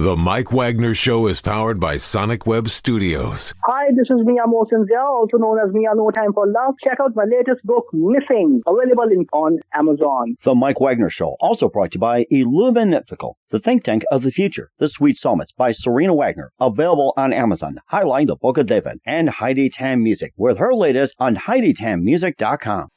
The Mike Wagner Show is powered by Sonic Web Studios. Hi, this is Mia Mosinzia, also known as Mia No Time for Love. Check out my latest book, Missing, available on Amazon. The Mike Wagner Show, also brought to you by Illuminatical, the think tank of the future. The Sweet Psalmist by Serena Wagner, available on Amazon. Highlight the Book of David. And Heidi Tam Music, with her latest on HeidiTamMusic.com.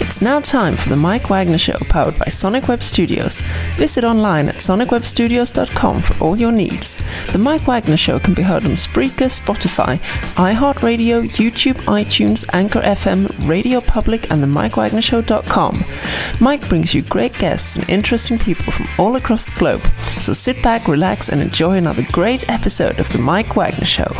It's now time for the Mike Wagner Show, powered by Sonic Web Studios. Visit online at sonicwebstudios.com for all your needs. The Mike Wagner Show can be heard on Spreaker, Spotify, iHeartradio, YouTube, iTunes, Anchor FM, Radio Public, and themikewagnershow.com. Mike brings you great guests and interesting people from all across the globe. So sit back, relax, and enjoy another great episode of the Mike Wagner Show.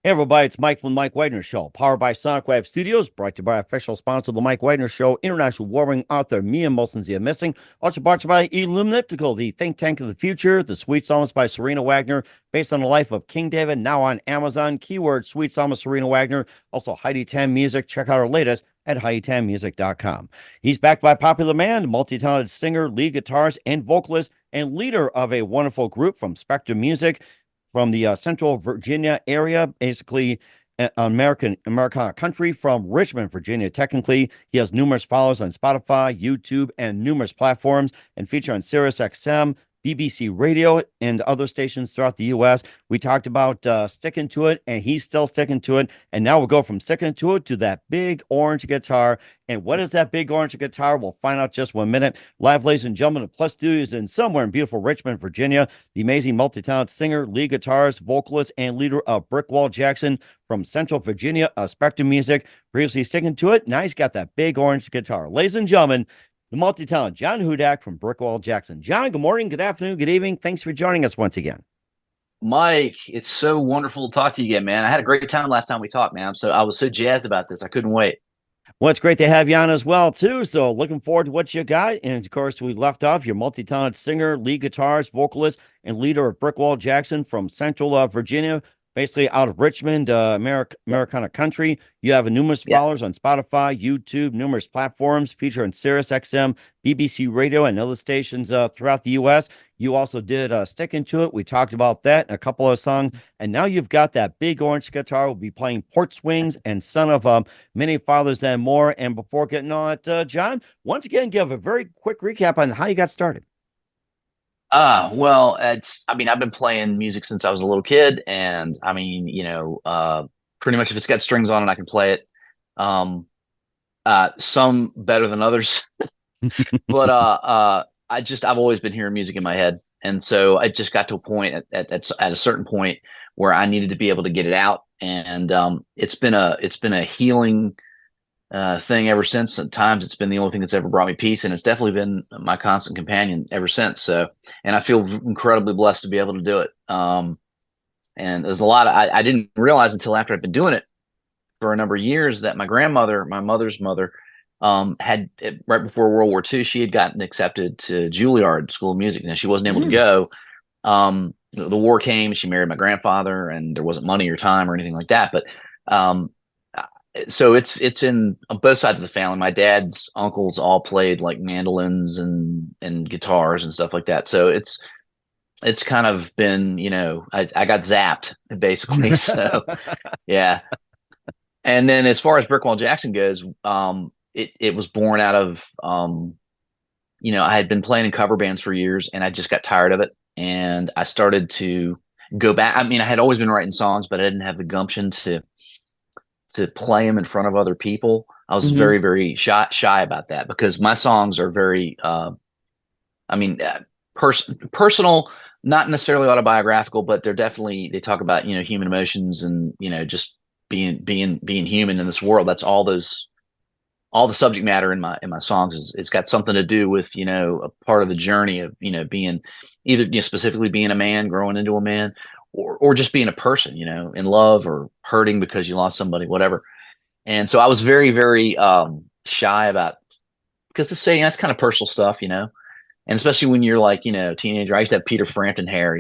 Hey everybody, it's Mike from the Mike Wagner Show, powered by Sonic Web Studios, brought to you by official sponsor of the Mike Wagner Show, international warring author Mia Mosinzia Missing, also brought to you by Illuminatical, the think tank of the future, the Sweet Psalmist by Serena Wagner, based on the life of King David, now on Amazon, keyword Sweet Psalmist Serena Wagner, also Heidi Tam Music, check out our latest at HeidiTamMusic.com. He's backed by popular man, multi-talented singer, lead guitarist, and vocalist, and leader of a wonderful group from Spectra Music, from the Central Virginia area, basically Americana country, from Richmond, Virginia. Technically, he has numerous followers on Spotify, YouTube, and numerous platforms, and feature on Sirius XM, BBC Radio, and other stations throughout the U.S. We talked about sticking to it, and he's still sticking to it. And now we'll go from sticking to it to that big orange guitar. And what is that big orange guitar? We'll find out just 1 minute. Live, ladies and gentlemen, at Plus Studios in somewhere in beautiful Richmond, Virginia, the amazing multi-talented singer, lead guitarist, vocalist, and leader of Brickwall from Central Virginia, Spectra Music. Previously sticking to it. Now he's got that big orange guitar. Ladies and gentlemen, the multi-talented John Hudak from Brickwalljackson. John, good morning, good afternoon, good evening. Thanks for joining us once again. Mike, it's so wonderful to talk to you again, man. I had a great time last time we talked, man. I was so jazzed about this. I couldn't wait. Well, it's great to have you on as well, too. So looking forward to what you got. And, of course, we left off your multi-talented singer, lead guitarist, vocalist, and leader of Brickwalljackson from Central Virginia, basically out of Richmond, Americana country. You have numerous followers on Spotify, YouTube, numerous platforms, feature on Sirius XM, BBC Radio, and other stations throughout the U.S. You also did Sticking to It. We talked about that and a couple of songs. And now you've got that big orange guitar. We'll be playing Porchswings and Son of Many Fathers and more. And before getting on it, John, once again, give a very quick recap on how you got started. Well, I've been playing music since I was a little kid, and pretty much if it's got strings on it, I can play it. Some better than others, but I've always been hearing music in my head, and so I just got to a point at a certain point where I needed to be able to get it out, and it's been a healing thing ever since. At times it's been the only thing that's ever brought me peace, and it's definitely been my constant companion ever since. So, and I feel incredibly blessed to be able to do it. And there's a lot of, I didn't realize until after I'd been doing it for a number of years that my grandmother, my mother's mother, had, right before World War II, she had gotten accepted to Juilliard School of Music. Now she wasn't able to go. The war came, she married my grandfather, and there wasn't money or time or anything like that. But so it's in on both sides of the family. My dad's uncles all played like mandolins and guitars and stuff like that. So it's kind of been, I got zapped basically. So yeah. And then as far as Brickwalljackson goes, it was born out of, I had been playing in cover bands for years, and I just got tired of it. And I started to go back. I mean, I had always been writing songs, but I didn't have the gumption to play them in front of other people. I was very, very shy about that, because my songs are very, personal, not necessarily autobiographical, but they talk about, human emotions and, just being human in this world. That's all the subject matter in my songs it's got something to do with, a part of the journey of, being either, specifically being a man, growing into a man, or just being a person, in love or hurting because you lost somebody, whatever. And so I was very, very shy about, because that's kind of personal stuff, and especially when you're like, teenager. I used to have Peter Frampton hair,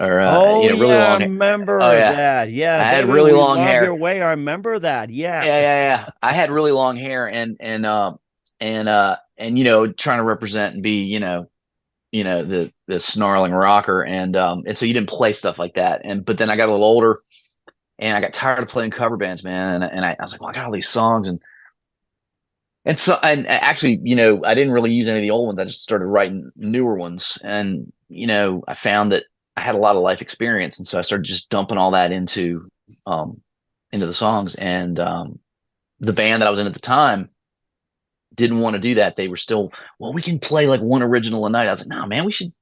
or Oh really yeah, I long. Oh remember yeah, that. Yeah, I had baby, really we long love your hair. way. I remember that. Yes. Yeah, yeah, yeah. I had really long hair, and trying to represent and be the snarling rocker, and so you didn't play stuff like that. But then I got a little older, and I got tired of playing cover bands, man. And I was like, well, I got all these songs, and actually, I didn't really use any of the old ones. I just started writing newer ones, and I found that I had a lot of life experience, and so I started just dumping all that into the songs. And the band that I was in at the time didn't want to do that. They were still, well, we can play like one original a night. I was like, no, man, we should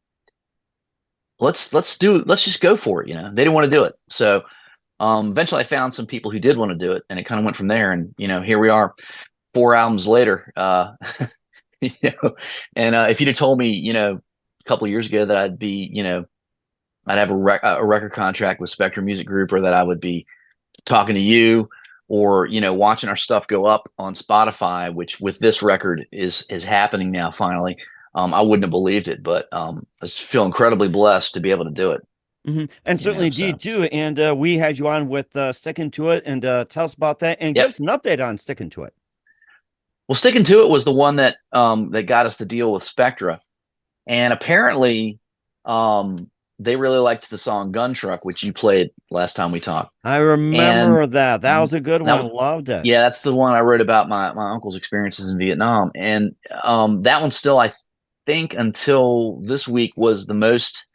let's just go for it. They didn't want to do it. So eventually I found some people who did want to do it, and it kind of went from there. And here we are 4 albums later. you know, and if you'd have told me, a couple of years ago that I'd be, I'd have a record contract with Spectra Music Group, or that I would be talking to you, or watching our stuff go up on Spotify, which with this record is happening now finally. I wouldn't have believed it, but I just feel incredibly blessed to be able to do it. And certainly indeed too. And we had you on with Stickintoit, and tell us about that, and give Yep. us an update on Stickintoit. Well, Stickintoit was the one that got us the deal with Spectra, and apparently they really liked the song Gun Truck, which you played last time we talked. I remember that. That was a good that one. Loved it. Yeah, that's the one I wrote about my uncle's experiences in Vietnam. And that one still, I think, until this week, was the most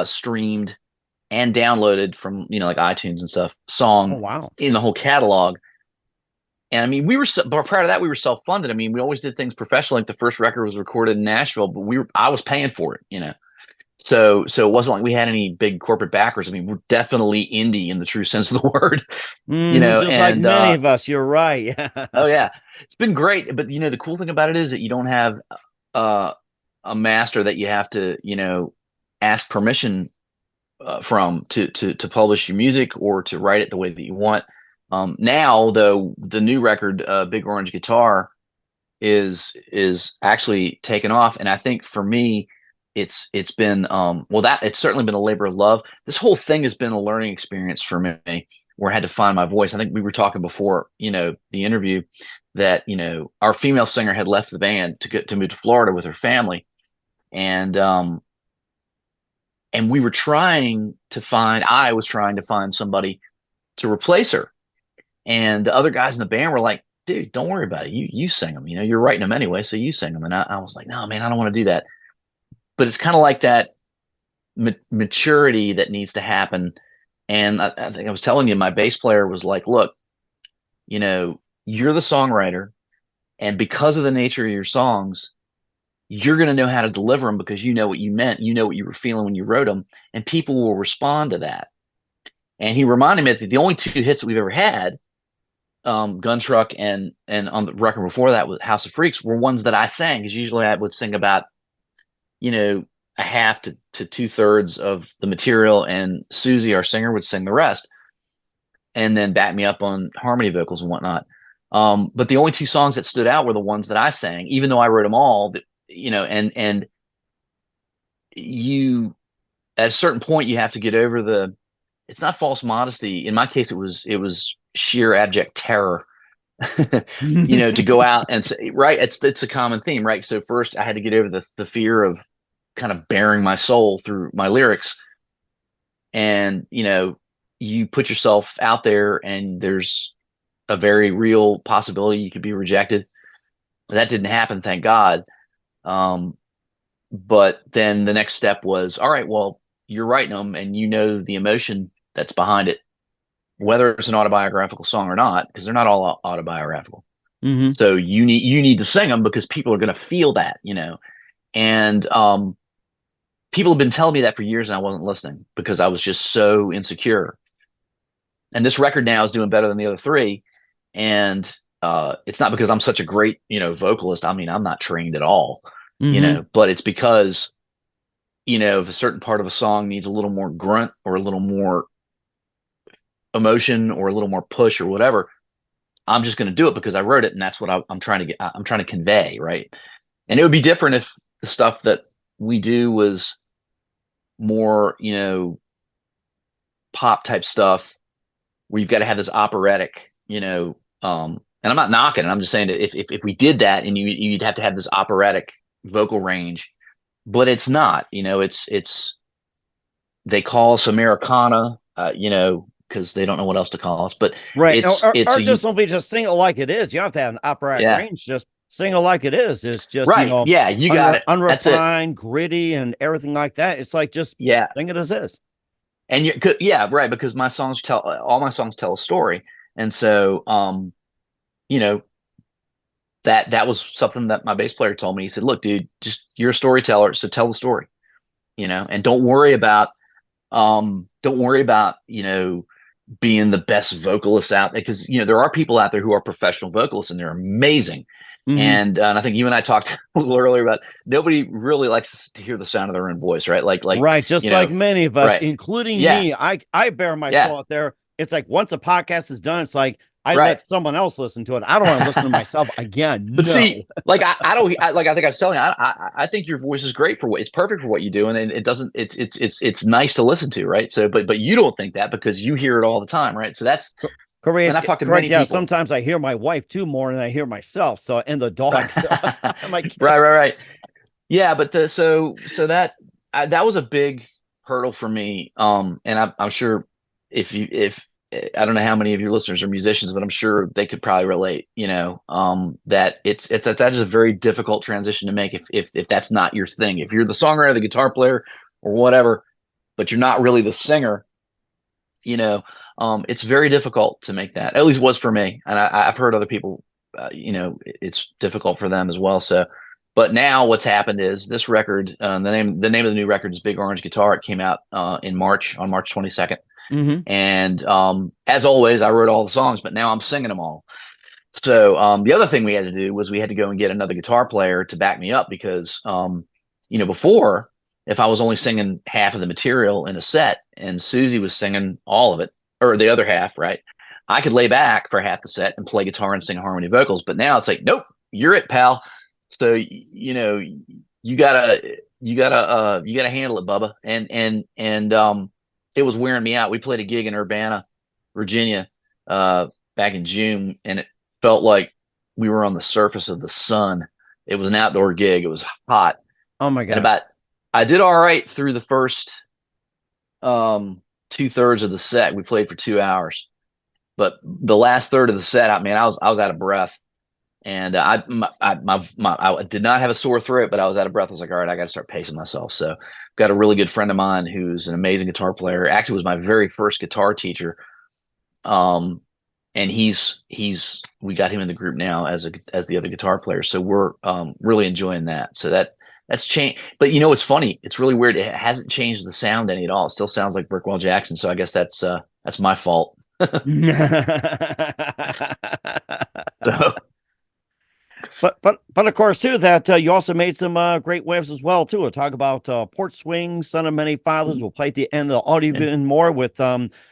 streamed and downloaded from, like iTunes and stuff, song Oh, wow. in the whole catalog. And I mean, but prior to that, we were self-funded. I mean, we always did things professionally. Like the first record was recorded in Nashville, but I was paying for it. So it wasn't like we had any big corporate backers. I mean, we're definitely indie in the true sense of the word. Just like many of us. You're right. Oh yeah, it's been great. But the cool thing about it is that you don't have a master that you have to ask permission from to publish your music or to write it the way that you want. Now though, the new record, Big Orange Guitar, is actually taken off, and I think for me, it's been it's certainly been a labor of love. This whole thing has been a learning experience for me, where I had to find my voice. I think we were talking before, the interview, that our female singer had left the band to move to Florida with her family, and we were trying to find. I was trying to find somebody to replace her, and the other guys in the band were like, "Dude, don't worry about it. You sing them. You're writing them anyway, so you sing them." And I was like, "No, man, I don't want to do that." But it's kind of like that maturity that needs to happen. And I think I was telling you, my bass player was like, look, you're the songwriter, and because of the nature of your songs, you're going to know how to deliver them, because you know what you meant, you know what you were feeling when you wrote them, and people will respond to that. And he reminded me that the only two hits that we've ever had, Gun Truck and on the record before that with House of Freaks, were ones that I sang, because usually I would sing about a half to 2/3 of the material, and Susie, our singer, would sing the rest, and then back me up on harmony vocals and whatnot. But the only two songs that stood out were the ones that I sang, even though I wrote them all. And you, at a certain point, you have to get over it's not false modesty. In my case, it was sheer abject terror. To go out and say, right, it's a common theme, right? So first I had to get over the fear of kind of bearing my soul through my lyrics, and you put yourself out there, and there's a very real possibility you could be rejected. That didn't happen, thank God. But then the next step was, all right, well, you're writing them, and the emotion that's behind it, whether it's an autobiographical song or not, because they're not all autobiographical. Mm-hmm. So you need to sing them, because people are going to feel that, and people have been telling me that for years, and I wasn't listening because I was just so insecure. And this record now is doing better than the other three, and it's not because I'm such a great vocalist. I mean, I'm not trained at all, but it's because if a certain part of a song needs a little more grunt, or a little more emotion, or a little more push, or whatever, I'm just going to do it because I wrote it, and that's what I'm trying to convey, right? And it would be different if the stuff that we do was more, pop type stuff where you've got to have this operatic, and I'm not knocking it. I'm just saying that if we did that and you'd have to have this operatic vocal range, but it's not, it's they call us Americana, because they don't know what else to call us, but right. it's or just simply just sing it like it is. You don't have to have an operatic range. Just sing it like it is. It's just, right. Yeah, you got it. Unrefined, gritty, and everything like that. It's like just sing it as is. And right, because all my songs tell a story, and so that was something that my bass player told me. He said, "Look, dude, just you're a storyteller, so tell the story, and don't worry about being the best vocalist out there, because there are people out there who are professional vocalists and they're amazing." Mm-hmm. And I think you and I talked a little earlier about nobody really likes to hear the sound of their own voice, right? Like right, just like many of us, right. including me. I bear myself out there. It's like once a podcast is done, it's like I let someone else listen to it. I don't want to listen to myself again. But see, like I think I was telling you, I think your voice is great for it's perfect for what you do, and it doesn't. It's nice to listen to, right? So, but you don't think that because you hear it all the time, right? So that's. Correct. And I've talked to many people. Sometimes I hear my wife too more than I hear myself. So, and the dog. So I'm like, right. Yeah, but so that was a big hurdle for me. And I'm sure if I don't know how many of your listeners are musicians, but I'm sure they could probably relate. That that is a very difficult transition to make if that's not your thing. If you're the songwriter, the guitar player, or whatever, but you're not really the singer. It's very difficult to make that. At least was for me, and I've heard other people. It's difficult for them as well. So, but now what's happened is this record. The name of the new record is Big Orange Guitar. It came out on March 22nd. Mm-hmm. And as always, I wrote all the songs, but now I'm singing them all. So the other thing we had to do was we had to go and get another guitar player to back me up because before, if I was only singing half of the material in a set and Susie was singing all of it, or the other half, right, I could lay back for half the set and play guitar and sing harmony vocals. But now it's like, nope, you're it, pal. So you gotta handle it, Bubba. And it was wearing me out. We played a gig in Urbana, Virginia, back in June, and it felt like we were on the surface of the sun. It was an outdoor gig. It was hot. Oh my God! I did all right through the first 2/3 of the set. We played for 2 hours, but the last third of the set, I was out of breath, and I did not have a sore throat, but I was out of breath. I was like, all right, I got to start pacing myself. So, got a really good friend of mine who's an amazing guitar player. Actually, was my very first guitar teacher. And we got him in the group now as the other guitar player. So we're really enjoying that. So that's changed. But it's funny. It's really weird. It hasn't changed the sound any at all. It still sounds like Brickwall Jackson. So I guess that's my fault. So. But of course too that you also made some great waves as well too. We'll talk about Porchswings, Son of Many Fathers. We'll play at the end of the audio and more with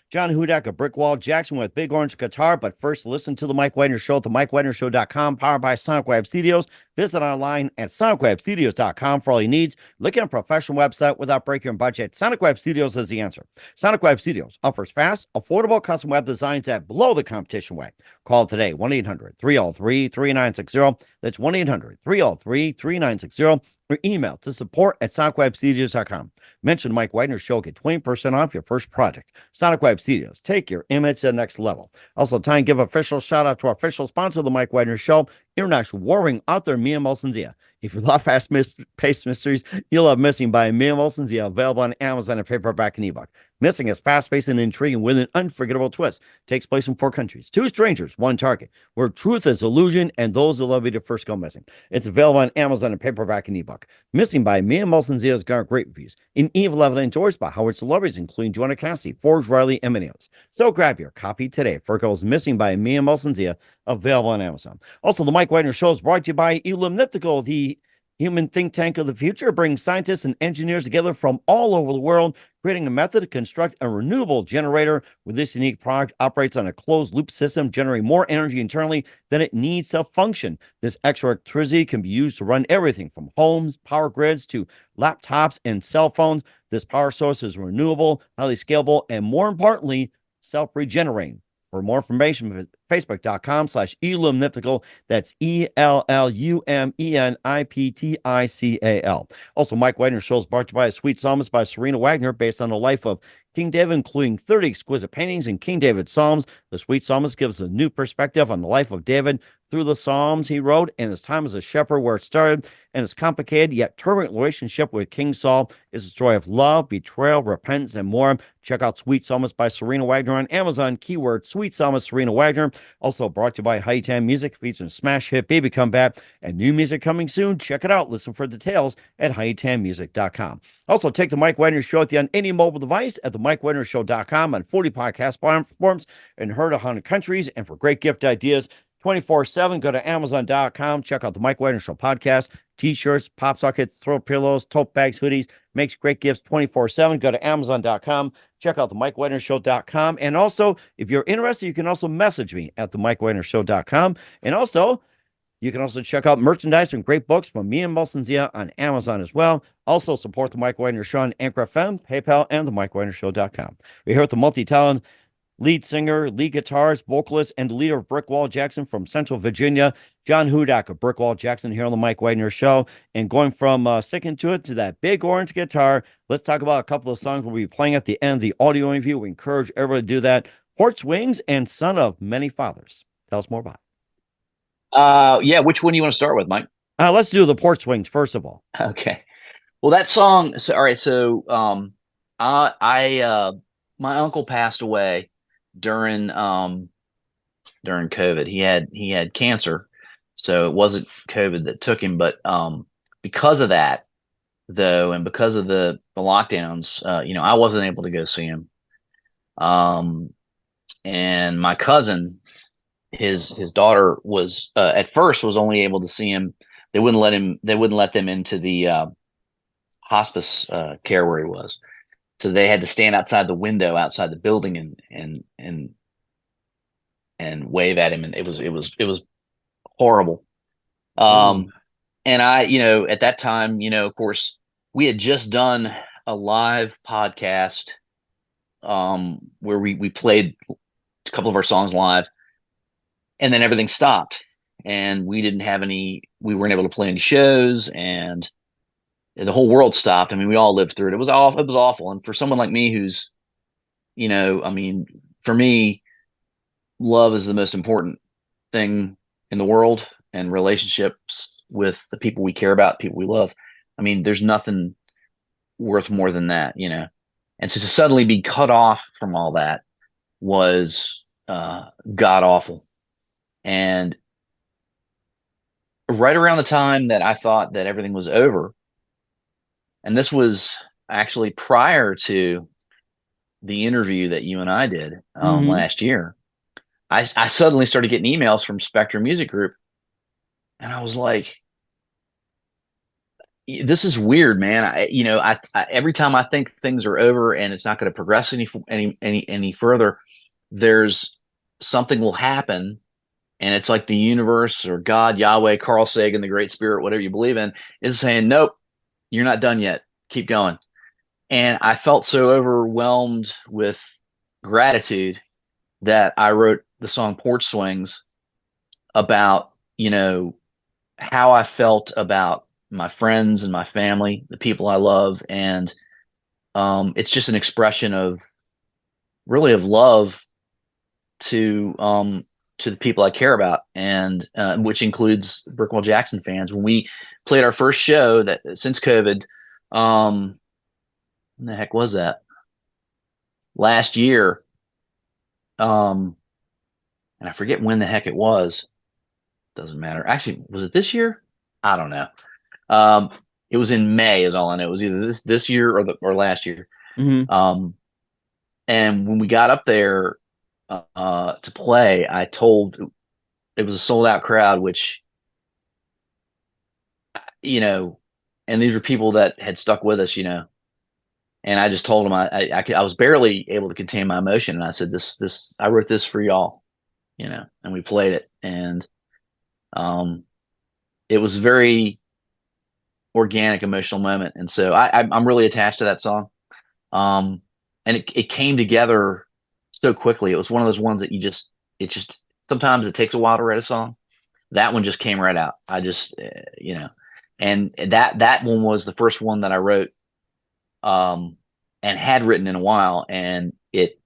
John Hudak of Brickwalljackson with Big Orange Guitar. But first, listen to the Mike Wagner Show at the MikeWagnerShow.com, powered by Sonic Web Studios. Visit online at sonicwebstudios.com for all your needs. Look at a professional website without breaking your budget. Sonic Web Studios is the answer. Sonic Web Studios offers fast, affordable custom web designs that blow the competition away. Call today, 1-800-303-3960. That's 1-800-303-3960. Or email to support@sonicwebstudios.com. Mention Mike Wagner Show, get 20% off your first project. Sonic Web Studios, take your image to the next level. Also, time to give official shout out to our official sponsor of the Mike Wagner Show, international warring author Mia Molson-Zia. If you love fast-paced mysteries, you'll love Missing by Mia Molson-Zia, available on Amazon and paperback and ebook. Missing is fast-paced and intriguing with an unforgettable twist. Takes place in 4 countries, 2 strangers, 1 target, where truth is illusion and those who love you to first go missing. It's available on Amazon and paperback and ebook. Missing by Mia Molson-Zia has garnered great reviews. In evil evidence endorsed by Howard celebrities, including Joanna Cassidy, Forge Riley, and many others. So grab your copy today. Furco's Missing by Mia Molson-Zia, available on Amazon. Also, the Mike Wagner Show is brought to you by Elliptical, the human think tank of the future, brings scientists and engineers together from all over the world, creating a method to construct a renewable generator. With this unique product, operates on a closed loop system, generating more energy internally than it needs to function. This extra electricity can be used to run everything from homes, power grids, to laptops and cell phones. This power source is renewable, highly scalable, and more importantly, self-regenerating. For more information, visit facebook.com/illumniptical. That's ELLUMENIPTICAL. Also, Mike Wagner Show is brought to you by A Sweet Psalmist by Serena Wagner, based on the life of King David, including 30 exquisite paintings in King David Psalms. The Sweet Psalmist gives a new perspective on the life of David through the Psalms he wrote and his time as a shepherd, where it started, and his complicated yet turbulent relationship with King Saul is a story of love, betrayal, repentance, and more. Check out Sweet Psalmist by Serena Wagner on Amazon. Keyword Sweet Psalmist Serena Wagner. Also brought to you by Happyainthappy Music, featuring smash hit Baby Come Back and new music coming soon. Check it out. Listen for details at happyainthappymusic.com. Also, take the Mike Wagner Show with you on any mobile device at themikewagnershow.com, on 40 podcast platforms and heard 100 countries. And for great gift ideas 24/7, go to amazon.com. Check out the Mike Wagner Show podcast. T-shirts, pop sockets, throw pillows, tote bags, hoodies. Makes great gifts 24/7. Go to amazon.com. Check out the MikeWagnerShow.com. And also, if you're interested, you can also message me at the MikeWagnerShow.com. And also, you can also check out merchandise and great books from me and Molson Zia on Amazon as well. Also, support the Mike Wagner Show on Anchor FM, PayPal, and the MikeWagnerShow.com. We're here with the multi-talent lead singer, lead guitarist, vocalist, and leader of Brickwall Jackson from Central Virginia, John Hudak of Brickwall Jackson, here on the Mike Wagner Show. And going from Stickintoit to that big orange guitar, let's talk about a couple of songs we'll be playing at the end of the audio interview. We encourage everybody to do that. Porchswings and Son of Many Fathers. Tell us more about it. Yeah, which one do you want to start with, Mike? Let's do the Porchswings first of all. Okay. Well, that song. So, all right. So, my uncle passed away during COVID. He had cancer, so it wasn't COVID that took him, but because of that, though, and because of the lockdowns, I wasn't able to go see him. And my cousin, his daughter was at first was only able to see him. They wouldn't let them into the hospice care where he was. So they had to stand outside the window outside the building and wave at him, and it was horrible. And I, at that time, of course, we had just done a live podcast where we played a couple of our songs live, and then everything stopped, and we weren't able to play any shows, and the whole world stopped. I mean, we all lived through it. It was awful. And for someone like me, who's, for me, love is the most important thing in the world, and relationships with the people we care about, people we love. I mean, there's nothing worth more than that, And so to suddenly be cut off from all that was god awful. And right around the time that I thought that everything was over, and this was actually prior to the interview that you and I did last year, I suddenly started getting emails from Spectra Music Group, and I was like, "This is weird, man." I every time I think things are over and it's not going to progress any further, there's something will happen, and it's like the universe or God, Yahweh, Carl Sagan, the Great Spirit, whatever you believe in, is saying, "Nope, you're not done yet. Keep going." And I felt so overwhelmed with gratitude that I wrote the song Porchswings about, how I felt about my friends and my family, the people I love. And it's just an expression of love to the people I care about, and which includes Brickwall Jackson fans. When we played our first show that since COVID, when the heck was that? Last year, and I forget when the heck it was. Doesn't matter. Actually, was it this year? I don't know. It was in May, is all I know. It was either this year or last year. Mm-hmm. And when we got up there to play, it was a sold out crowd, which and these were people that had stuck with us, and I just told them I was barely able to contain my emotion. And I said, I wrote this for y'all, and we played it. And it was a very organic, emotional moment. And so I'm really attached to that song. And it came together so quickly. It was one of those ones that sometimes it takes a while to write a song. That one just came right out. I just, and that one was the first one that I wrote, and had written in a while, and it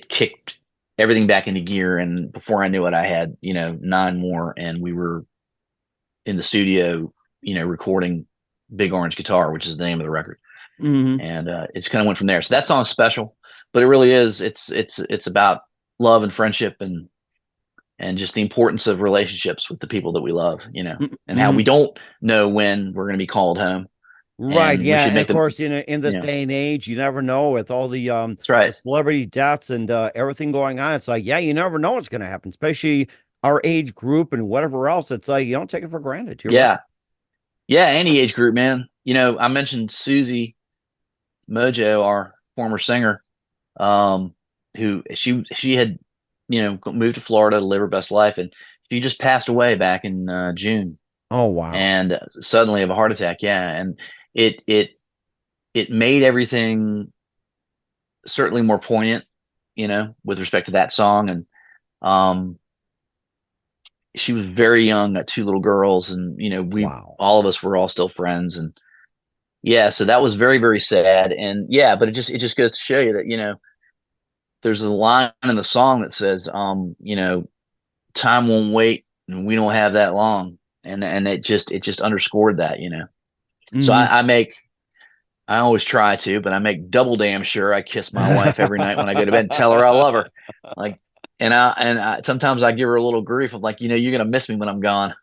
kicked everything back into gear. And before I knew it, I had 9 more, and we were in the studio, recording Big Orange Guitar, which is the name of the record. Mm-hmm. And it's kind of went from there. So that song's special, but it really is. It's about love and friendship, and just the importance of relationships with the people that we love, and how we don't know when we're going to be called home. Right. Yeah. And of course, in this day and age, you never know, with all the that's right, the celebrity deaths and everything going on. It's like, you never know what's going to happen, especially our age group and whatever else. It's like, you don't take it for granted. Right. Yeah. Any age group, man. I mentioned Susie Mojo, our former singer, who she had, moved to Florida to live her best life, and she just passed away back in June. Oh wow! And suddenly of a heart attack. Yeah, and it made everything certainly more poignant, with respect to that song. And she was very young, got 2 little girls, and all of us were all still friends. And yeah, so that was very, very sad. And yeah, but it just goes to show you that, there's a line in the song that says, time won't wait, and we don't have that long. And it just underscored that, Mm-hmm. So I always try to, but I make double damn sure I kiss my wife every night when I go to bed and tell her I love her. Like, and I sometimes I give her a little grief of like, you're going to miss me when I'm gone,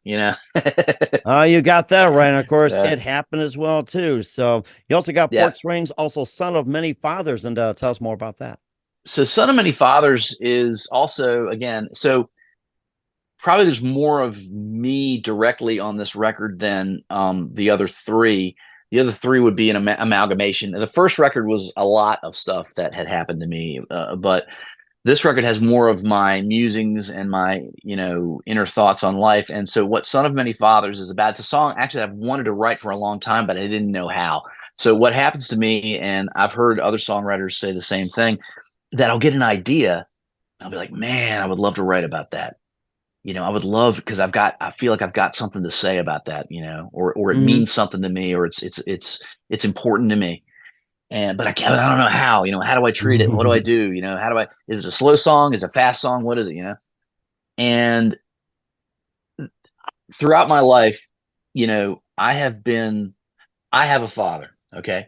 Oh, you got that right. And of course, it happened as well, too. So you also got Porchswings, also Son of Many Fathers. And tell us more about that. So Son of Many Fathers is also, again, so probably there's more of me directly on this record than the other 3. The other 3 would be an amalgamation. The first record was a lot of stuff that had happened to me, but this record has more of my musings and my, inner thoughts on life. And so what Son of Many Fathers is about, it's a song actually I've wanted to write for a long time, but I didn't know how. So what happens to me, and I've heard other songwriters say the same thing, that I'll get an idea. I'll be like, man, I would love to write about that. I would love, because I feel like I've got something to say about that, or it means something to me, or it's important to me. But I don't know how, how do I treat it? What do I do? Is it a slow song? Is it a fast song? What is it? And throughout my life, I have a father. Okay.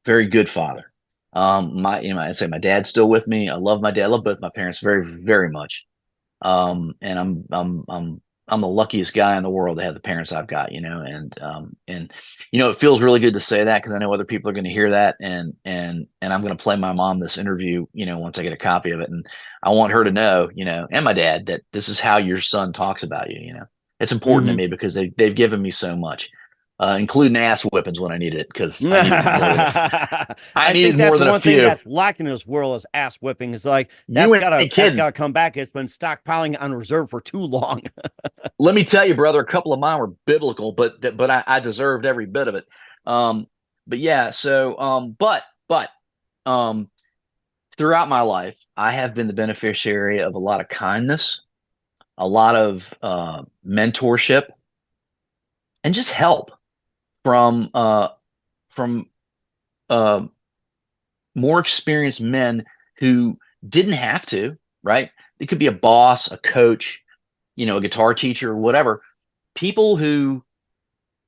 Very good father. I say my dad's still with me. I love my dad. I love both my parents very, very much. And I'm the luckiest guy in the world to have the parents I've got, and it feels really good to say that, because I know other people are going to hear that, and I'm going to play my mom this interview, once I get a copy of it, and I want her to know, and my dad, that this is how your son talks about you. It's important to me, because they've given me so much. Including ass whippings when I needed it, because I needed more than a few. One thing that's lacking in this world is ass whipping. It's like that's gotta come back. It's been stockpiling on reserve for too long. Let me tell you, brother, a couple of mine were biblical, but I deserved every bit of it. But yeah, so but throughout my life, I have been the beneficiary of a lot of kindness, a lot of mentorship, and just help from more experienced men who didn't have to, right? It could be a boss, a coach, a guitar teacher, whatever. People who,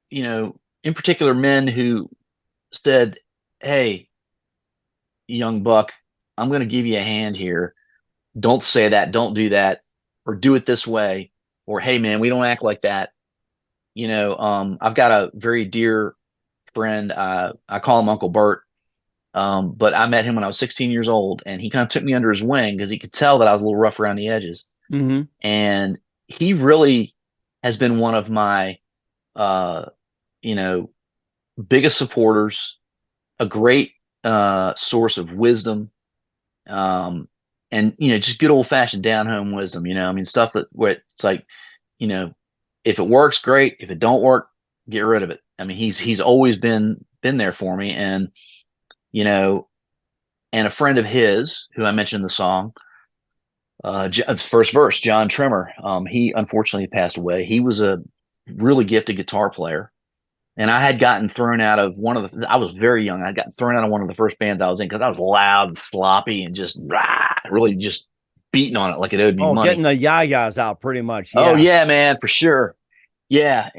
in particular men who said, hey, young buck, I'm going to give you a hand here. Don't say that. Don't do that. Or do it this way. Or, hey, man, we don't act like that. I've got a very dear friend. I call him Uncle Bert. But I met him when I was 16 years old, and he kind of took me under his wing because he could tell that I was a little rough around the edges. Mm-hmm. And he really has been one of my uh, you know, biggest supporters, a great source of wisdom, and just good old fashioned down home wisdom. I mean, stuff that where it's like, you know, if it works, great. If it don't work, get rid of it. I mean, he's always been there for me, and you know, and a friend of his who I mentioned in the song, first verse, John Trimmer. He unfortunately passed away. He was a really gifted guitar player. And I had gotten thrown out of I was very young. I'd gotten thrown out of one of the first bands I was in because I was loud and sloppy and just really just beating on it like it owed me money. Getting the yayas out pretty much. Yeah. Oh yeah, man, for sure. Yeah.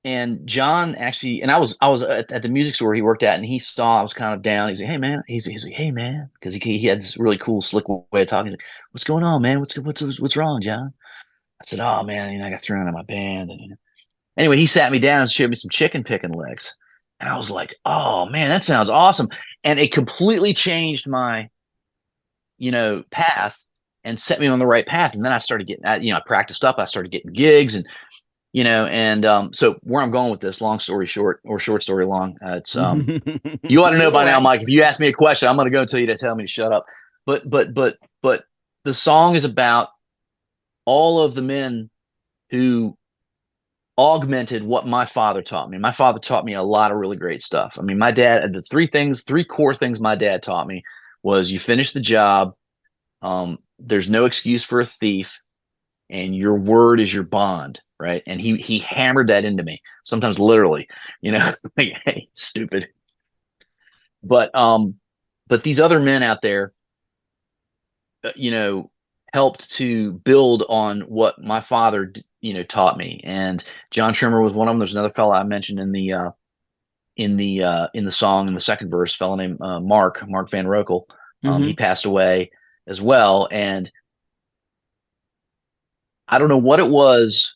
And John actually, and I was at the music store he worked at, and he saw I was kind of down. He's like, "Hey man," he's like, "Hey man," because he had this really cool, slick way of talking. He's like, "What's going on, man? What's wrong, John?" I said, "Oh man, I got thrown out of my band." And anyway, he sat me down and showed me some chicken picking licks, and I was like, "Oh man, that sounds awesome!" And it completely changed my, path and set me on the right path. And then I started getting, I practiced up. I started getting gigs, and so where I'm going with this, long story short, or short story long, it's you ought to know by now, Mike. If you ask me a question, I'm going to go until you tell me to shut up. But the song is about all of the men who augmented what my father taught me. My father taught me a lot of really great stuff. I mean, my dad, the three core things my dad taught me was you finish the job, there's no excuse for a thief, and your word is your bond. Right. And he hammered that into me, sometimes literally, like, hey, stupid. But these other men out there, helped to build on what my father, taught me. And John Trimmer was one of them. There's another fellow I mentioned in the song, in the second verse, fellow named Mark Van Rokel. He passed away as well. And I don't know what it was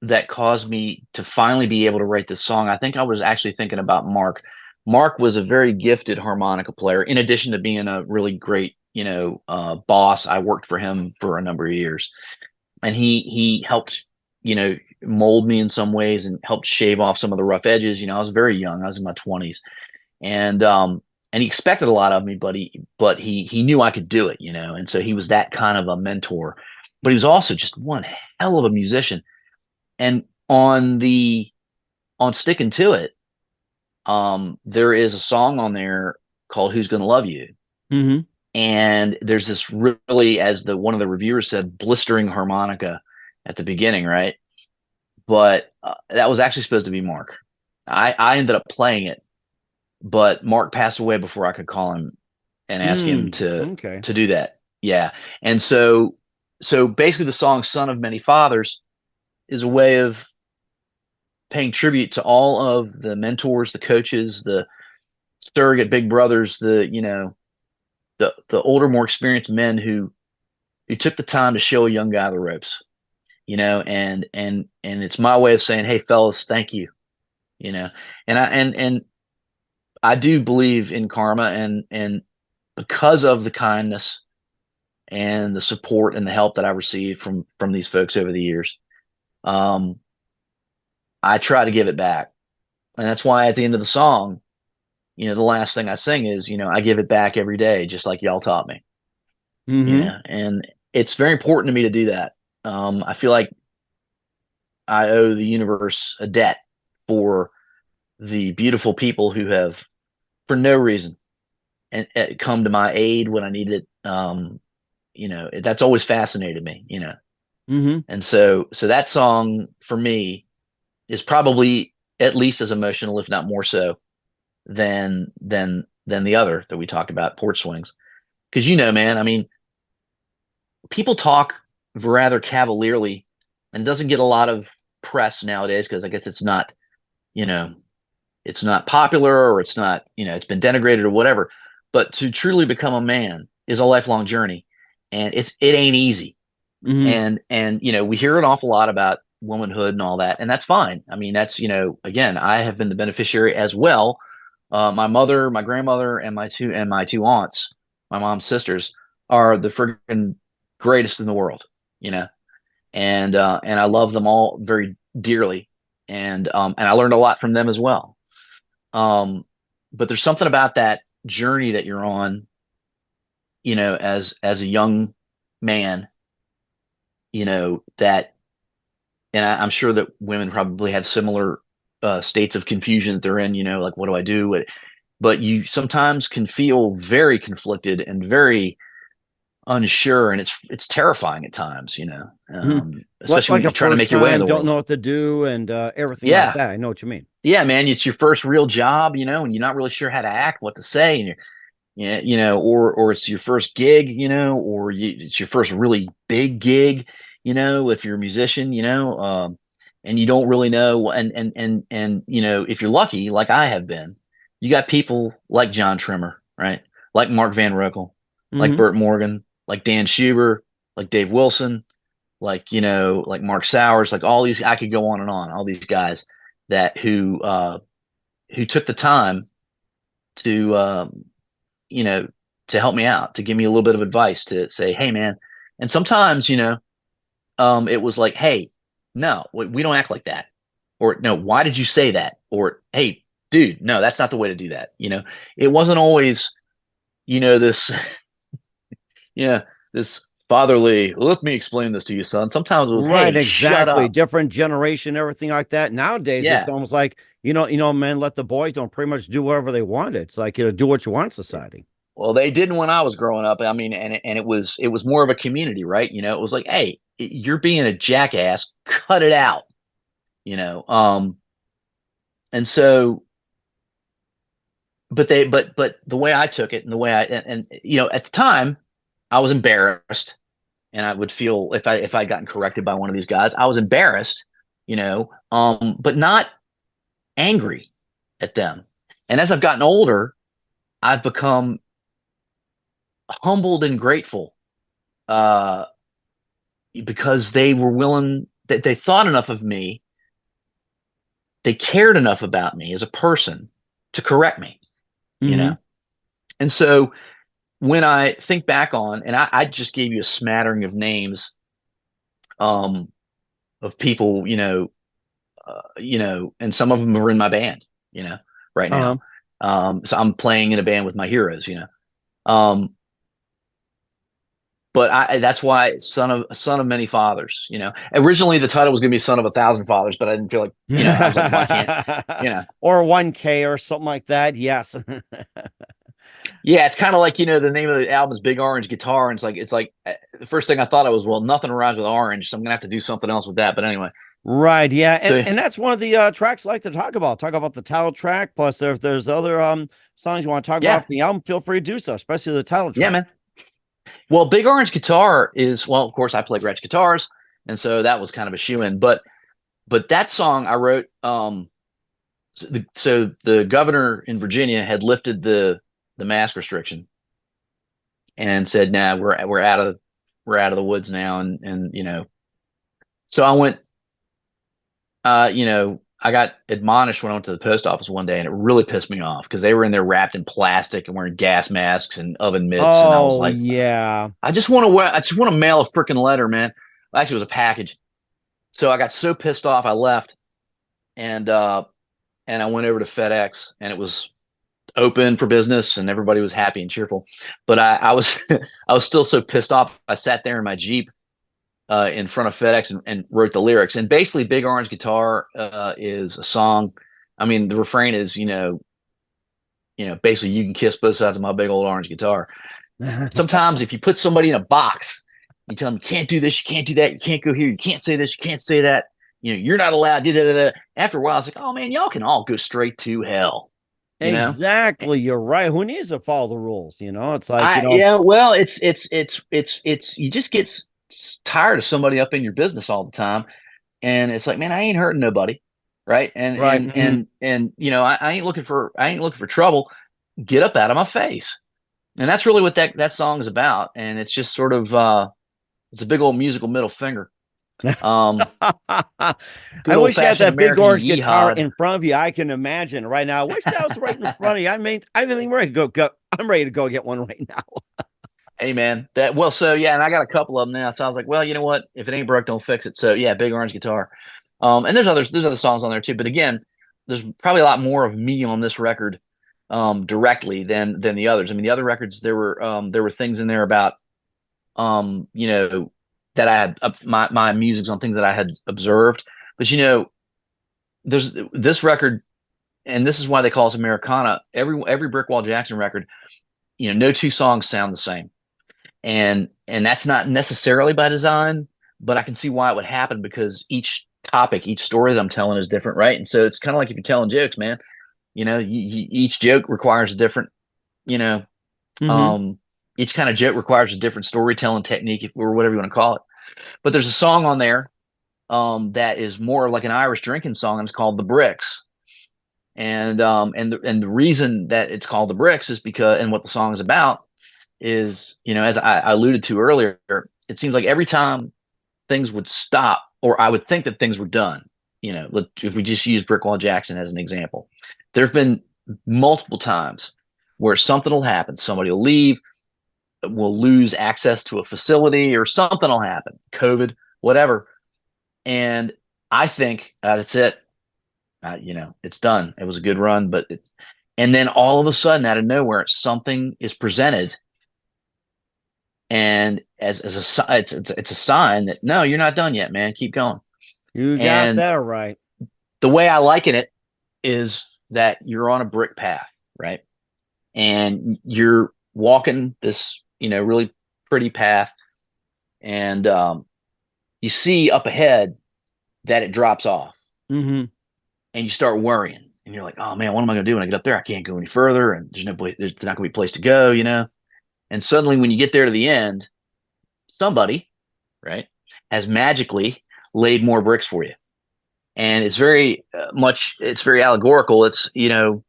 that caused me to finally be able to write this song. I think I was actually thinking about Mark. Mark was a very gifted harmonica player, in addition to being a really great, boss. I worked for him for a number of years, and he helped, mold me in some ways and helped shave off some of the rough edges. I was very young. I was in my 20s, and he expected a lot of me, but he knew I could do it, and so he was that kind of a mentor. But he was also just one hell of a musician. And on Stickintoit, there is a song on there called "Who's Gonna Love You," and there's this really, as one of the reviewers said, blistering harmonica at the beginning, right? But that was actually supposed to be Mark. I ended up playing it, but Mark passed away before I could call him and ask him to do that. Yeah, and so basically, the song "Son of Many Fathers" is a way of paying tribute to all of the mentors, the coaches, the surrogate big brothers, the older, more experienced men who took the time to show a young guy the ropes, and it's my way of saying, hey fellas, thank you, and I do believe in karma, and because of the kindness and the support and the help that I've received from these folks over the years, I try to give it back. And that's why at the end of the song, the last thing I sing is, I give it back every day, just like y'all taught me. And it's very important to me to do that. I feel like I owe the universe a debt for the beautiful people who have, for no reason, and come to my aid when I need it. That's always fascinated me, And so that song for me is probably at least as emotional, if not more so, than the other that we talked about, Porchswings. Because man, I mean, people talk rather cavalierly, and doesn't get a lot of press nowadays because I guess it's not, it's not popular, or it's not, it's been denigrated or whatever. But to truly become a man is a lifelong journey, and it ain't easy. And we hear an awful lot about womanhood and all that, and that's fine. I mean, that's, again, I have been the beneficiary as well. My mother, my grandmother, and my two aunts, my mom's sisters, are the friggin' greatest in the world, and I love them all very dearly. and I learned a lot from them as well. But there's something about that journey that you're on, as a young man, that, and I'm sure that women probably have similar states of confusion that they're in, like, what do I do? But you sometimes can feel very conflicted and very unsure, and it's terrifying at times, especially when you're trying to make your way in the world. Don't know what to do and everything Yeah. like that. I know what you mean. Yeah, man, it's your first real job, and you're not really sure how to act, what to say, and or it's your first gig, it's your first really big gig, if you're a musician, and you don't really know, and if you're lucky, like I have been, you got people like John Trimmer, right? Like Mark Van Roekel, like Burt Morgan, like Dan Schubert, like Dave Wilson, like like Mark Sowers, like all these. I could go on and on. All these guys who took the time to to help me out, to give me a little bit of advice, to say, hey man. And sometimes it was like, hey, no, we don't act like that, or no, why did you say that, or hey dude, no, that's not the way to do that. It wasn't always this this fatherly, let me explain this to you, son. Sometimes it was, right, hey, exactly. shut up. Different generation, everything like that. Nowadays, Yeah. It's almost like, man, let the boys don't pretty much do whatever they want. It's like, do what you want, society. Well, they didn't when I was growing up. I mean, and it was more of a community, right? It was like, hey, you're being a jackass, cut it out. And so, but the way I took it, and the way and at the time, I was embarrassed, and I would feel, if I gotten corrected by one of these guys, I was embarrassed, but not angry at them. And as I've gotten older, I've become humbled and grateful, because they were willing, that they thought enough of me, they cared enough about me as a person to correct me, And so when I think back on, and I just gave you a smattering of names, of people, and some of them are in my band, right now. So I'm playing in a band with my heroes, but that's why son of many fathers, originally the title was going to be Son of 1,000 Fathers, but I didn't feel like, I was like, why can't, or 1K or something like that. Yes. Yeah, it's kind of like, the name of the album is Big Orange Guitar, and it's like the first thing I thought of was, well, nothing rhymes with orange, so I'm gonna have to do something else with that. But anyway, right, yeah, and that's one of the tracks I like to talk about. Talk about the title track. Plus, if there's other songs you want to talk about from the album, feel free to do so, especially the title track. Yeah, man. Well, Big Orange Guitar is, well, of course, I play Gretsch guitars, and so that was kind of a shoe-in. But that song I wrote, so the governor in Virginia had lifted the mask restriction and said, nah, we're out of the woods now. And so I went, I got admonished when I went to the post office one day, and it really pissed me off because they were in there wrapped in plastic and wearing gas masks and oven mitts. Oh, and I was like, yeah, I just want to mail a freaking letter, man. Actually, it was a package. So I got so pissed off, I left, and I went over to FedEx, and it was open for business, and everybody was happy and cheerful. But I was I was still so pissed off. I sat there in my Jeep in front of FedEx and wrote the lyrics. And basically, Big Orange Guitar is a song. I mean, the refrain is, basically, you can kiss both sides of my big old orange guitar. Sometimes if you put somebody in a box, you tell them, you can't do this, you can't do that, you can't go here, you can't say this, you can't say that, you're not allowed. After a while, it's like, oh man, y'all can all go straight to hell. Exactly. You're right. Who needs to follow the rules? It's like, yeah, well, it's you just get tired of somebody up in your business all the time. And it's like, man, I ain't hurting nobody. Right. And, right. and I ain't looking for trouble. Get up out of my face. And that's really what that song is about. And it's just sort of, it's a big old musical middle finger. I wish you had that big orange guitar in front of you. I can imagine right now. I wish that was right in front of you. I mean, I'm ready to go. I'm ready to go get one right now. Hey man, and I got a couple of them now. So I was like, well, you know what? If it ain't broke, don't fix it. So yeah, Big Orange Guitar. And there's other songs on there too. But again, there's probably a lot more of me on this record directly than the others. I mean, the other records there were things in there about you know, that I had my music's on things that I had observed. But you know, there's this record, and this is why they call us Americana. Every Brickwall Jackson record, you know, no two songs sound the same, and that's not necessarily by design, but I can see why it would happen because each topic, each story that I'm telling is different, right? And so it's kind of like if you're telling jokes, man. You know, each joke requires a different, you know, each kind of joke requires a different storytelling technique or whatever you want to call it. But there's a song on there that is more like an Irish drinking song, and it's called "The Bricks." And the reason that it's called "The Bricks" is because, and what the song is about is, you know, as I alluded to earlier, it seems like every time things would stop, or I would think that things were done. You know, if we just use Brickwall Jackson as an example, there have been multiple times where something will happen. Somebody will leave, will lose access to a facility, or something will happen, COVID, whatever. And I think that's it. You know, it's done. It was a good run, and then all of a sudden, out of nowhere, something is presented, and as a it's a sign that no, you're not done yet, man. Keep going. You got that right. The way I liken it is that you're on a brick path, right? And you're walking this, you know, really pretty path, and you see up ahead that it drops off, and you start worrying, and you're like, "Oh man, what am I going to do when I get up there? I can't go any further, and there's not going to be a place to go, you know." And suddenly, when you get there to the end, somebody, right, has magically laid more bricks for you, and it's very it's very allegorical. It's, you know,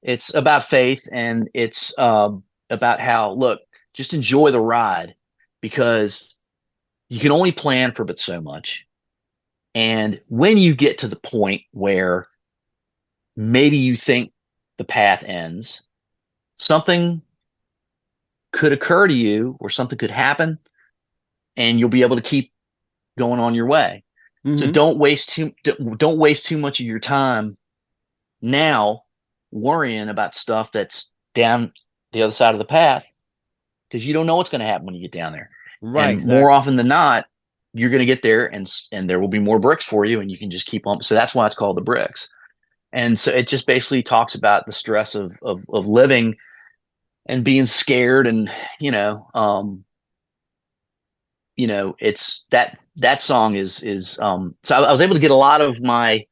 it's about faith, and it's about how, look, just enjoy the ride, because you can only plan for but so much. And when you get to the point where maybe you think the path ends, something could occur to you, or something could happen, and you'll be able to keep going on your way. So don't waste too much of your time now worrying about stuff that's down the other side of the path, because you don't know what's going to happen when you get down there. Right. And exactly. More often than not, you're going to get there, and there will be more bricks for you, and you can just keep on. So that's why it's called The Bricks. And so it just basically talks about the stress of living and being scared, and it's that song is so I was able to get a lot of my,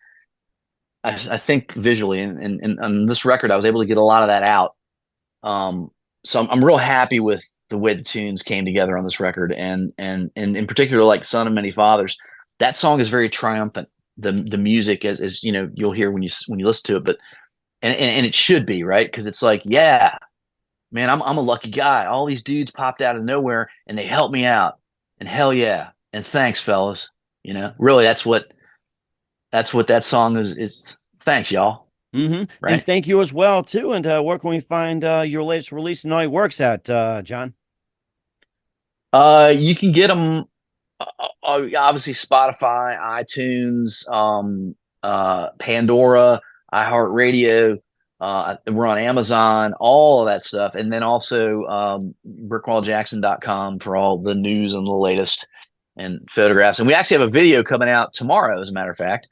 I think visually, and on this record I was able to get a lot of that out. So I'm real happy with the way the tunes came together on this record, and in particular, like "Son of Many Fathers," that song is very triumphant. The music, as you know, you'll hear when you listen to it, but and it should be, right, because it's like, yeah, man, I'm a lucky guy. All these dudes popped out of nowhere and they helped me out, and hell yeah, and thanks, fellas. You know, really, that's what that song is. Thanks, y'all. Right. And thank you as well too. And where can we find your latest release and all your works at, John? You can get them obviously Spotify, iTunes, Pandora, iHeartRadio. We're on Amazon, all of that stuff, and then also brickwalljackson.com for all the news and the latest and photographs. And we actually have a video coming out tomorrow, as a matter of fact,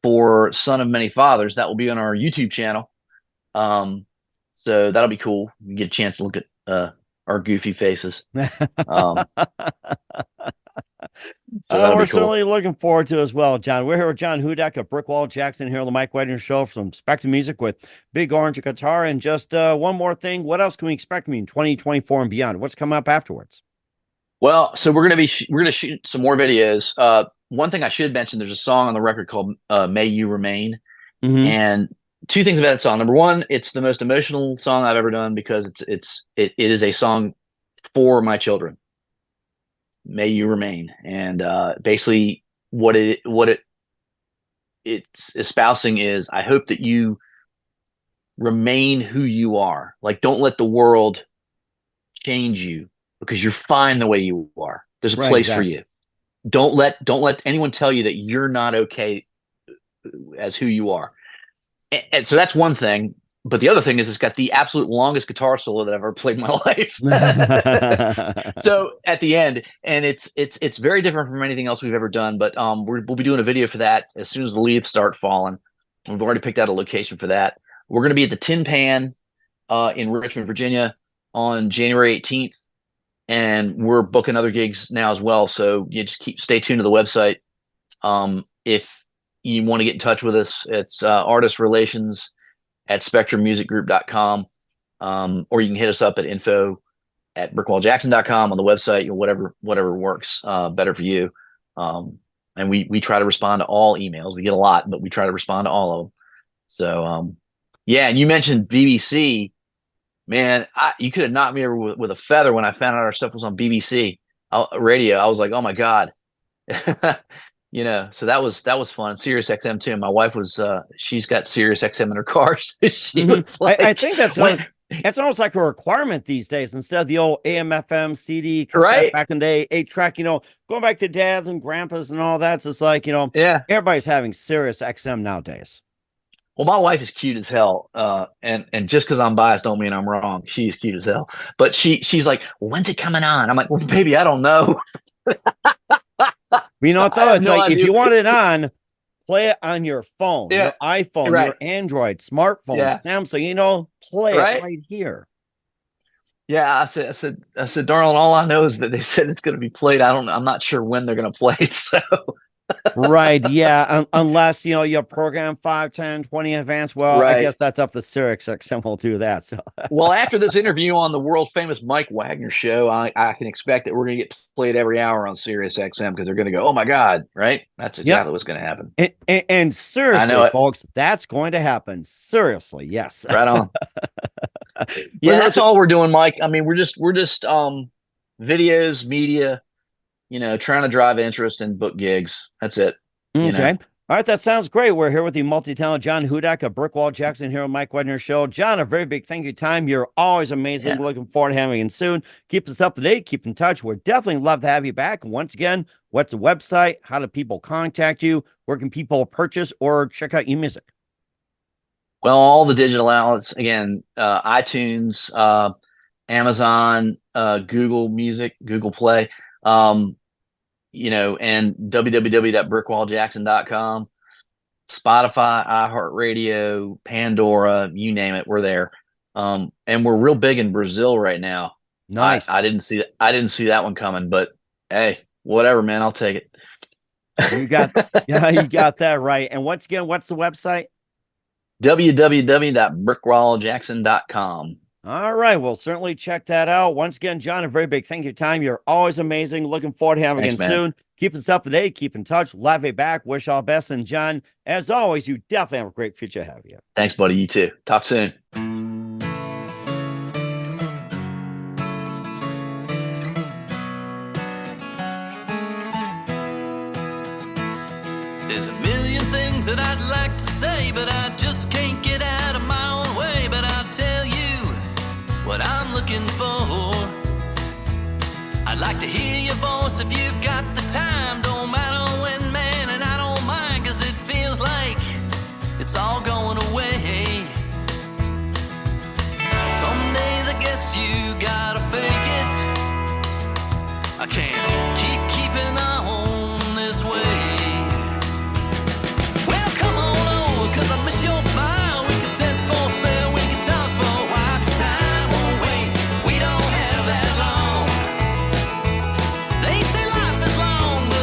for "Son of Many Fathers." That will be on our YouTube channel. So that'll be cool. You get a chance to look at our goofy faces. So we're certainly looking forward to it as well, John. We're here with John Hudak of Brickwall Jackson here on the Mike Wagner Show from Spectra Music with Big Orange Guitar. And just one more thing, what else can we expect in 2024 and beyond? What's coming up afterwards? Well, so we're gonna shoot some more videos. One thing I should mention: there's a song on the record called "May You Remain," and two things about that song. Number one, it's the most emotional song I've ever done, because it is a song for my children. May you remain, and basically what it's espousing is, I hope that you remain who you are. Like, don't let the world change you, because you're fine the way you are. There's a place for you. Don't let anyone tell you that you're not okay as who you are. And so that's one thing. But the other thing is, it's got the absolute longest guitar solo that I've ever played in my life. So at the end, and it's very different from anything else we've ever done. But we'll be doing a video for that as soon as the leaves start falling. We've already picked out a location for that. We're going to be at the Tin Pan in Richmond, Virginia, on January 18th, and we're booking other gigs now as well. So you just stay tuned to the website. If you want to get in touch with us, it's artist relations at spectramusicgroup.com, or you can hit us up at info@brickwalljackson.com on the website. Whatever works better for you. And we try to respond to all emails. We get a lot, but we try to respond to all of them. So yeah, and you mentioned BBC. Man, you could have knocked me over with a feather when I found out our stuff was on BBC radio. I was like, oh my God. So that was fun. Sirius XM too. My wife was she's got Sirius XM in her car. So she was like, I think that's almost like a requirement these days, instead of the old AM FM CD cassette right back in the day, 8-track, going back to dads and grandpas and all that. It's just like, yeah, everybody's having Sirius XM nowadays. Well, my wife is cute as hell, and just because I'm biased don't mean I'm wrong. She's cute as hell, but she's like, well, when's it coming on? I'm like, well, baby, I don't know. You know what though? It's like, if you want it on, play it on your phone, your iPhone, right, your Android, smartphone, Samsung. Play it right here. Yeah, I said, darling, all I know is that they said it's going to be played. I'm not sure when they're going to play it. So. Right, yeah, unless you program 5, 10, 20 in advance. Well, right. I guess that's up to Sirius XM will do that. So well, after this interview on the world famous Mike Wagner show, I can expect that we're going to get played every hour on Sirius XM, because they're going to go, oh my God, right? That's exactly what's going to happen. And seriously, folks, that's going to happen. Seriously, yes. Right on. Yeah, that's all we're doing, Mike. I mean, we're just videos, media, trying to drive interest and book gigs. That's it. Okay. All right. That sounds great. We're here with the multi-talented John Hudak of Brickwall Jackson here on Mike Wagner Show. John, a very big thank you time. You're always amazing. Yeah. Looking forward to having you soon. Keep us up to date. Keep in touch. We're definitely love to have you back. Once again, what's the website? How do people contact you? Where can people purchase or check out your music? Well, all the digital outlets, again, iTunes, Amazon, Google Music, Google Play. And www.brickwalljackson.com, Spotify, iHeartRadio, Pandora, you name it, we're there. And we're real big in Brazil right now. Nice. I didn't see that one coming, but hey, whatever, man, I'll take it. You got that right. And once again, what's the website? www.brickwalljackson.com. All right. We'll certainly check that out. Once again, John, a very big thank you time. You're always amazing. Looking forward to having you again soon. Keep us up to date. Keep in touch. Love you back. Wish all best. And John, as always, you definitely have a great future ahead of you. Thanks, buddy. You too. Talk soon. There's a million things that I'd like to say, but I just can't get out of my own way. But I'll tell you what I'm looking for. I'd like to hear your voice if you've got the time. Don't matter when, man, and I don't mind, 'cause it feels like it's all going away. Some days I guess you gotta fake it. I can't keep keeping on this way. Well, come on over, 'cause I miss your smile. We can set for a spell, we can talk for a while. Time won't wait, we don't have that long. They say life is long, but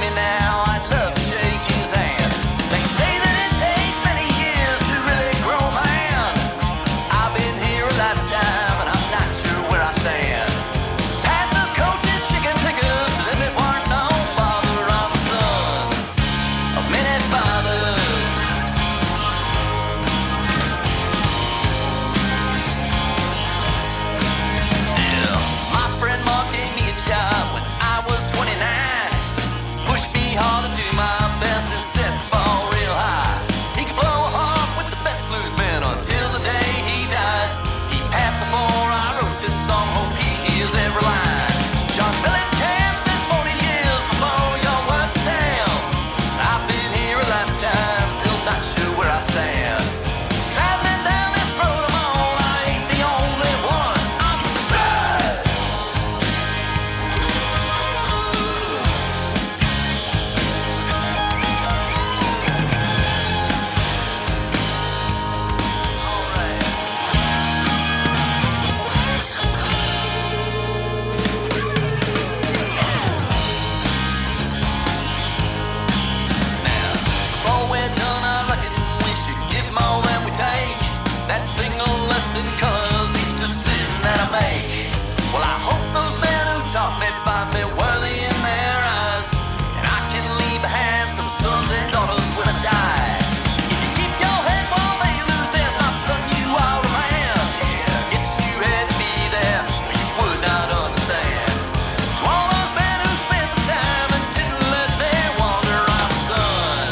me now, I'd love to shake his hand. They say that it takes many years to really grow a man. I've been here a lifetime and I'm not sure where I stand. Pastors, coaches, chicken pickers, them it weren't no bother. I'm the son of many fathers. Yeah, my friend Mark gave me a job when I was 29. Pushed me hard to do my best and set the bar real high. He could blow a harp with the best bluesmen until the day he died. He passed before I wrote this song, hope he hears every line. John Mellencamp says 40 years before you're worth a damn. I've been here a lifetime, still not sure where I stand. Traveling down this road I'm on, I ain't the only one. I'm the son. Before we're done, I reckon we should give more than we take. That signal lesson colors each decision that I make. Well, I hope those men who taught me find me worthy in their eyes, and I can leave behind some sons and daughters when I die. If you keep your head while they lose theirs, my son, you are a man. Yeah, guess you had to be there, or you would not understand. To all those men who spent the time and didn't let me wander, I'm a son.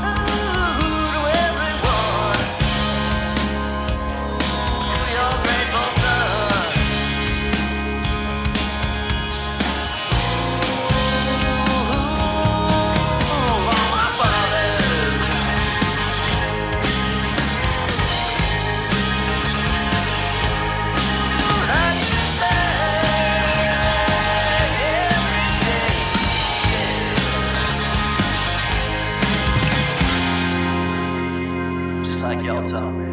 Ooh, to everyone, you're grateful son. Ooh, all my fathers. Right back every day. Just like y'all taught me.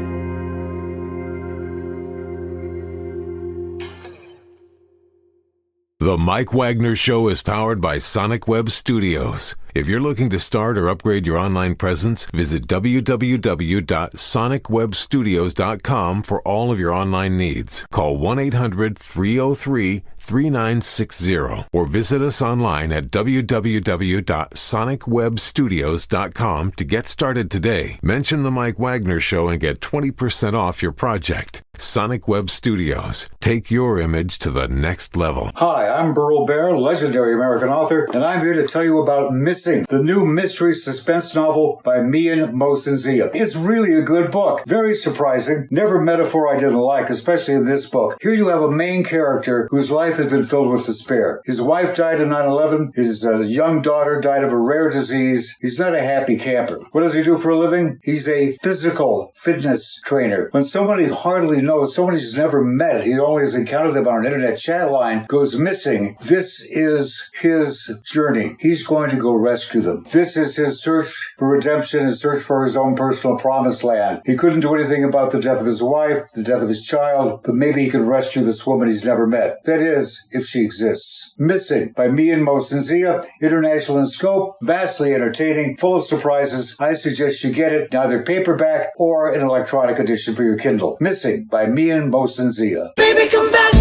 The Mike Wagner Show is powered by Sonic Web Studios. If you're looking to start or upgrade your online presence, visit www.sonicwebstudios.com for all of your online needs. Call 1-800-303-3960 or visit us online at www.sonicwebstudios.com to get started today. Mention the Mike Wagner Show and get 20% off your project. Sonic Web Studios. Take your image to the next level. Hi, I'm Burl Bear, legendary American author, and I'm here to tell you about Missing, the new mystery suspense novel by Mian Mosensia. It's really a good book. Very surprising. Never metaphor I didn't like, especially in this book. Here you have a main character whose life has been filled with despair. His wife died in 9/11. His young daughter died of a rare disease. He's not a happy camper. What does he do for a living? He's a physical fitness trainer. When somebody hardly knows, somebody he's never met, he only has encountered them on an internet chat line, goes missing. This is his journey. He's going to go rescue them. This is his search for redemption, his search for his own personal promised land. He couldn't do anything about the death of his wife, the death of his child, but maybe he can rescue this woman he's never met. That is, if she exists. Missing by Mian Mosensia, international in scope, vastly entertaining, full of surprises. I suggest you get it in either paperback or an electronic edition for your Kindle. Missing by Mian Mosensia. Baby, come back.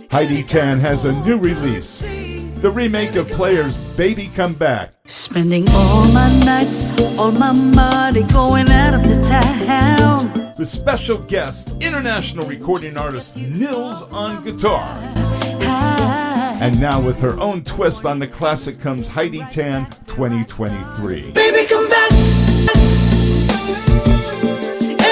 Heidi Tan has a new release, the remake of Player's Baby Come Back. Spending all my nights, all my money going out of the town. With special guest, international recording artist Nils on guitar. And now with her own twist on the classic comes Heidi Tan 2023. Baby, come back.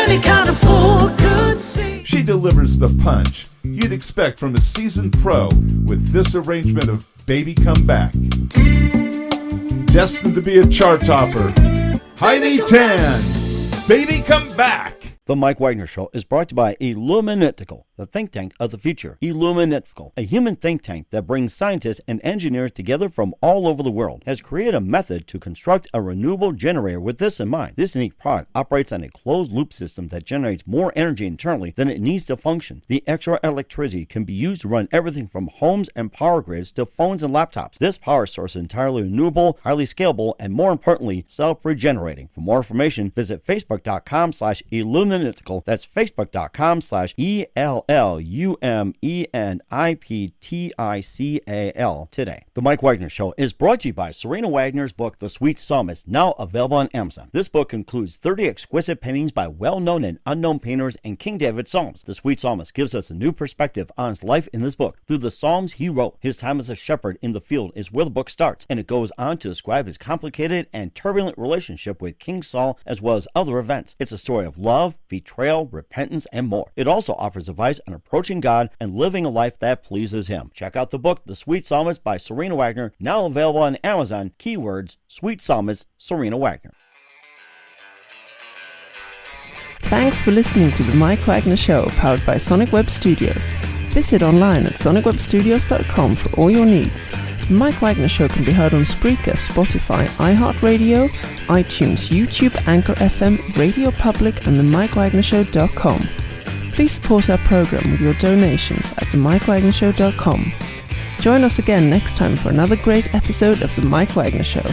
Any kind of fool could see. She delivers the punch you'd expect from a seasoned pro with this arrangement of Baby Come Back. Destined to be a chart topper, Heidi Tan, Baby Come Back. The Mike Wagner Show is brought to you by Illuminatical, the think tank of the future. Illuminatical, a human think tank that brings scientists and engineers together from all over the world, has created a method to construct a renewable generator with this in mind. This unique product operates on a closed-loop system that generates more energy internally than it needs to function. The extra electricity can be used to run everything from homes and power grids to phones and laptops. This power source is entirely renewable, highly scalable, and more importantly, self-regenerating. For more information, visit facebook.com/illuminatical. That's facebook.com/ELLUMENIPTICAL today. The Mike Wagner Show is brought to you by Serena Wagner's book, The Sweet Psalmist, now available on Amazon. This book includes 30 exquisite paintings by well-known and unknown painters and King David Psalms. The Sweet Psalmist gives us a new perspective on his life in this book. Through the Psalms he wrote, his time as a shepherd in the field is where the book starts, and it goes on to describe his complicated and turbulent relationship with King Saul as well as other events. It's a story of love, betrayal, repentance, and more. It also offers advice on approaching God and living a life that pleases Him. Check out the book, The Sweet Psalmist by Serena Wagner, now available on Amazon. Keywords, Sweet Psalmist, Serena Wagner. Thanks for listening to The Mike Wagner Show, powered by Sonic Web Studios. Visit online at sonicwebstudios.com for all your needs. The Mike Wagner Show can be heard on Spreaker, Spotify, iHeartradio, iTunes, YouTube, Anchor FM, Radio Public, and themikewagnershow.com. Please support our program with your donations at themikewagnershow.com. Join us again next time for another great episode of The Mike Wagner Show.